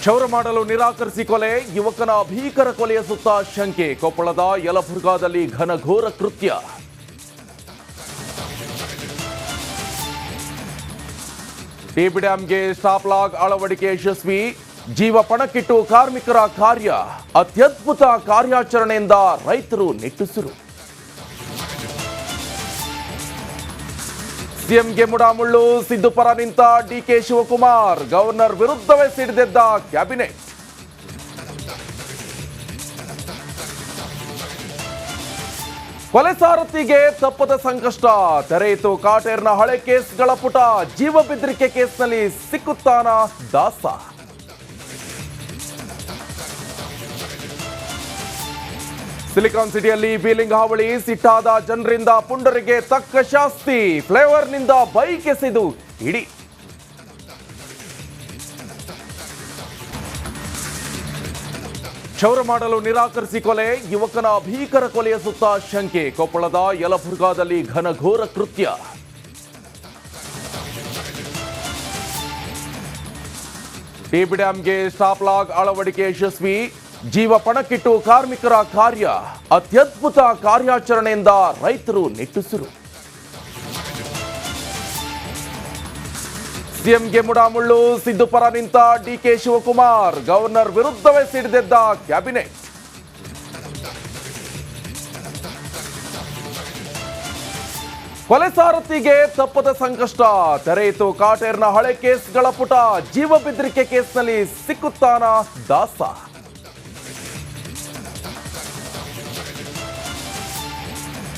ಕ್ಷೌರ ಮಾಡಲು ನಿರಾಕರಿಸಿ ಕೊಲೆ, ಯುವಕನ ಭೀಕರ ಕೊಲೆಯ ಸುತ್ತ ಶಂಕೆ. ಕೊಪ್ಪಳದ ಯಲಬುರ್ಗಾದಲ್ಲಿ ಘನಘೋರ ಕೃತ್ಯ. ಟಿಬಿ ಡ್ಯಾಂಗೆ ಸ್ಟಾಪ್ ಲಾಗ್ ಅಳವಡಿಕೆ ಯಶಸ್ವಿ, ಜೀವ ಪಣಕ್ಕಿಟ್ಟು ಕಾರ್ಮಿಕರ ಕಾರ್ಯ. ಅತ್ಯದ್ಭುತ ಕಾರ್ಯಾಚರಣೆಯಿಂದ ರೈತರು ನಿಟ್ಟುಸಿರು. ಸಿಎಂಗೆ ಮುಡಾಮುಳ್ಳು, ಸಿದ್ದು ಪರ ನಿಂತ ಡಿಕೆ ಶಿವಕುಮಾರ್. ಗವರ್ನರ್ ವಿರುದ್ಧವೇ ಸಿಡಿದೆದ್ದ ಕ್ಯಾಬಿನೆಟ್. ಕೊಲೆ ಸಾರಥಿಗೆ ತಪ್ಪದ ಸಂಕಷ್ಟ, ತೆರೆಯಿತು ಕಾಟೇರ್ನ ಹಳೆ ಕೇಸ್ಗಳ ಪುಟ. ಜೀವ ಬೆದರಿಕೆ ಕೇಸ್ನಲ್ಲಿ ಸಿಕ್ಕುತ್ತಾನ ದಾಸ. ಸಿಲಿಕಾನ್ ಸಿಟಿಯಲ್ಲಿ ಬೀಲಿಂಗ್ ಹಾವಳಿ, ಸಿಟ್ಟಾದ ಜನರಿಂದ ಪುಂಡರಿಗೆ ತಕ್ಕ ಶಾಸ್ತಿ. ಫ್ಲೇವರ್ನಿಂದ ಬೈಕ್ ಎಸೆದು ಇಡಿ. ಕ್ಷೌರ ಮಾಡಲು ನಿರಾಕರಿಸಿ ಕೊಲೆ, ಯುವಕನ ಭೀಕರ ಕೊಲೆಯ ಸುತ್ತ ಶಂಕೆ. ಕೊಪ್ಪಳದ ಯಲಬುರ್ಗಾದಲ್ಲಿ ಘನಘೋರ ಕೃತ್ಯ. ಟಿಬಿ ಡ್ಯಾಂಗೆ ಸ್ಟಾಪ್ ಲಾಗ್ ಅಳವಡಿಕೆ ಯಶಸ್ವಿ, ಜೀವ ಪಣಕ್ಕಿಟ್ಟು ಕಾರ್ಮಿಕರ ಕಾರ್ಯ. ಅತ್ಯದ್ಭುತ ಕಾರ್ಯಾಚರಣೆಯಿಂದ ರೈತರು ನಿಟ್ಟುಸಿರು. ಸಿಎಂಗೆ ಮುಡಾಮುಳ್ಳು, ಸಿದ್ದು ಪರ ನಿಂತ ಡಿಕೆ ಶಿವಕುಮಾರ್. ಗವರ್ನರ್ ವಿರುದ್ಧವೇ ಸಿಡಿದೆದ್ದ ಕ್ಯಾಬಿನೆಟ್. ಕೊಲೆ ಸಾರಥಿಗೆ ತಪ್ಪದ ಸಂಕಷ್ಟ, ತೆರೆಯಿತು ಕಾಟೇರ್ನ ಹಳೆ ಕೇಸ್ಗಳ ಪುಟ. ಜೀವ ಬೆದರಿಕೆ ಕೇಸ್ನಲ್ಲಿ ಸಿಕ್ಕುತ್ತಾನ ದಾಸ.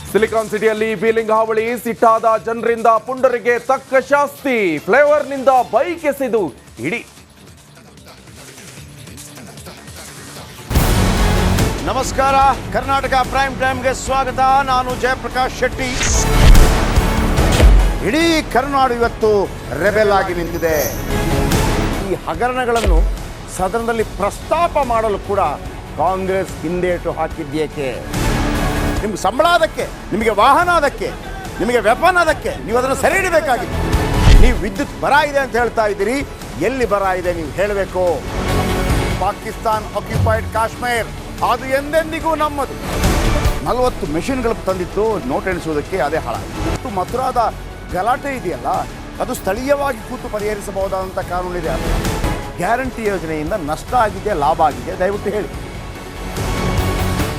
ಸಿಲಿಕಾನ್ ಸಿಟಿಯಲ್ಲಿ ಬೀಲಿಂಗ್ ಹಾವಳಿ, ಸಿಟ್ಟಾದ ಜನರಿಂದ ಪುಂಡರಿಗೆ ತಕ್ಕ ಶಾಸ್ತಿ. ಫ್ಲೇವರ್ನಿಂದ ಬೈಕ್ ಎಸೆದು ಇಡಿ. ನಮಸ್ಕಾರ, ಕರ್ನಾಟಕ ಪ್ರೈಮ್ ಟೈಮ್ಗೆ ಸ್ವಾಗತ. ನಾನು ಜಯಪ್ರಕಾಶ್ ಶೆಟ್ಟಿ. ಇಡೀ ಕರ್ನಾಡು ಇವತ್ತು ರೆಬೆಲ್ ಆಗಿ ನಿಂತಿದೆ. ಈ ಹಗರಣಗಳನ್ನು ಸದನದಲ್ಲಿ ಪ್ರಸ್ತಾಪ ಮಾಡಲು ಕೂಡ ಕಾಂಗ್ರೆಸ್ ಹಿಂದೇಟು ಹಾಕಿದ್ದೇಕೆ? ನಿಮ್ಗೆ ಸಂಬಳ ಅದಕ್ಕೆ, ನಿಮಗೆ ವಾಹನ ಅದಕ್ಕೆ, ನಿಮಗೆ ವೆಪನ್ ಅದಕ್ಕೆ. ನೀವು ಅದನ್ನು ಸೆರೆ ಹಿಡಿಬೇಕಾಗಿತ್ತು. ನೀವು ವಿದ್ಯುತ್ ಬರ ಇದೆ ಅಂತ ಹೇಳ್ತಾ ಇದ್ದೀರಿ. ಎಲ್ಲಿ ಬರ ಇದೆ ನೀವು ಹೇಳಬೇಕು. ಪಾಕಿಸ್ತಾನ್ ಆಕ್ಯುಪೈಡ್ ಕಾಶ್ಮೀರ್ ಅದು ಎಂದೆಂದಿಗೂ ನಮ್ಮದು. 40 ಮೆಷಿನ್ಗಳು ತಂದಿತ್ತು ನೋಟ್ ಎಣಿಸುವುದಕ್ಕೆ, ಅದೇ ಹಾಳಾಯಿತು. ಮಥುರಾದ ಗಲಾಟೆ ಇದೆಯಲ್ಲ, ಅದು ಸ್ಥಳೀಯವಾಗಿ ಕೂತು ಪರಿಹರಿಸಬಹುದಾದಂಥ ಕಾನೂನಿದೆ. ಅದು ಗ್ಯಾರಂಟಿ ಯೋಜನೆಯಿಂದ ನಷ್ಟ ಆಗಿದೆ, ಲಾಭ ಆಗಿದೆ, ದಯವಿಟ್ಟು ಹೇಳಿ.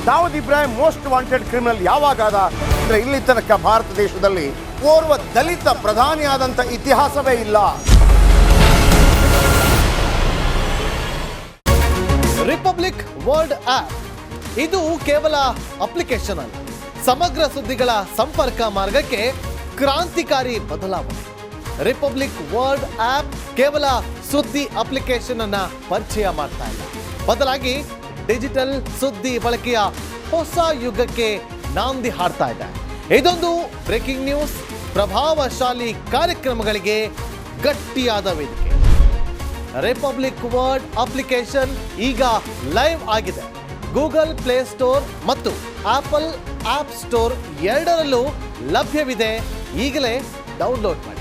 Dawood Ibrahim most wanted criminal ಯಾವಾಗಾದ ಅಂದರೆ ಇಲ್ಲಿ ತನಕ ಭಾರತ ದೇಶದಲ್ಲಿ ಓರ್ವ ದಲಿತ ಪ್ರಧಾನಿಯಾದಂಥ ಇತಿಹಾಸವೇ ಇಲ್ಲ. ರಿಪಬ್ಲಿಕ್ ವರ್ಲ್ಡ್ ಆಪ್ ಇದು ಕೇವಲ ಅಪ್ಲಿಕೇಶನ್ ಅಲ್ಲ, ಸಮಗ್ರ ಸುದ್ದಿಗಳ ಸಂಪರ್ಕ ಮಾರ್ಗಕ್ಕೆ ಕ್ರಾಂತಿಕಾರಿ ಬದಲಾವಣೆ. ರಿಪಬ್ಲಿಕ್ ವರ್ಲ್ಡ್ ಆಪ್ ಕೇವಲ ಸುದ್ದಿ ಅಪ್ಲಿಕೇಶನ್ ಅನ್ನ ಪರಿಚಯ ಮಾಡ್ತಾ ಇಲ್ಲ, ಬದಲಾಗಿ ಡಿಜಿಟಲ್ ಸುದ್ದಿ ಬಳಕೆಯ ಹೊಸ ಯುಗಕ್ಕೆ ನಾಂದಿ ಹಾಡ್ತಾ ಇದೆ. ಇದೊಂದು ಬ್ರೇಕಿಂಗ್ ನ್ಯೂಸ್, ಪ್ರಭಾವಶಾಲಿ ಕಾರ್ಯಕ್ರಮಗಳಿಗೆ ಗಟ್ಟಿಯಾದ ವೇದಿಕೆ. ರಿಪಬ್ಲಿಕ್ ವರ್ಲ್ಡ್ ಅಪ್ಲಿಕೇಶನ್ ಈಗ ಲೈವ್ ಆಗಿದೆ. ಗೂಗಲ್ ಪ್ಲೇ ಸ್ಟೋರ್ ಮತ್ತು ಆಪಲ್ ಆಪ್ ಸ್ಟೋರ್ ಎರಡರಲ್ಲೂ ಲಭ್ಯವಿದೆ. ಈಗಲೇ ಡೌನ್ಲೋಡ್ ಮಾಡಿ.